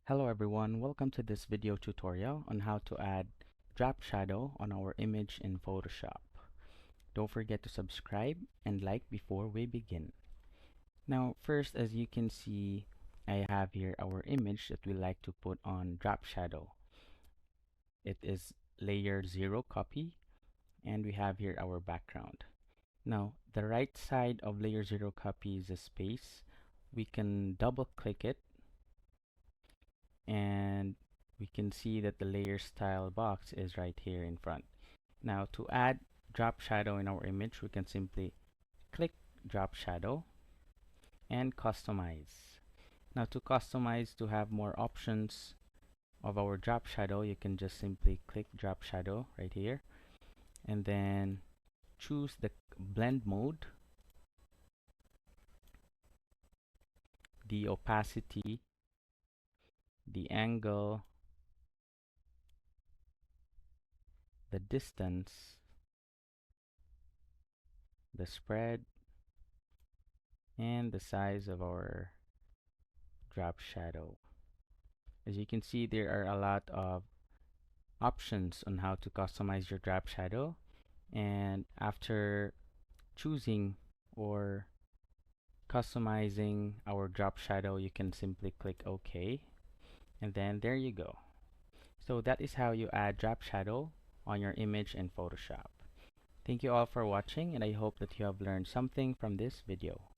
Hello everyone, welcome to this video tutorial on how to add drop shadow on our image in Photoshop. Don't forget to subscribe and like before we begin. Now first, as you can see, I have here our image that we like to put on drop shadow. It is layer 0 copy, and we have here our background. Now the right side of layer 0 copy is a space. We can double click it and we can see that the layer style box is right here in front. Now to add drop shadow in our image, we can simply click drop shadow and customize. Now to customize, to have more options of our drop shadow, you can just simply click drop shadow right here and then choose the blend mode, the opacity, the angle, the distance, the spread, and the size of our drop shadow. As you can see, there are a lot of options on how to customize your drop shadow, and after choosing or customizing our drop shadow, you can simply click OK, and then there you go. So that is how you add drop shadow on your image in Photoshop. Thank you all for watching, and I hope that you have learned something from this video.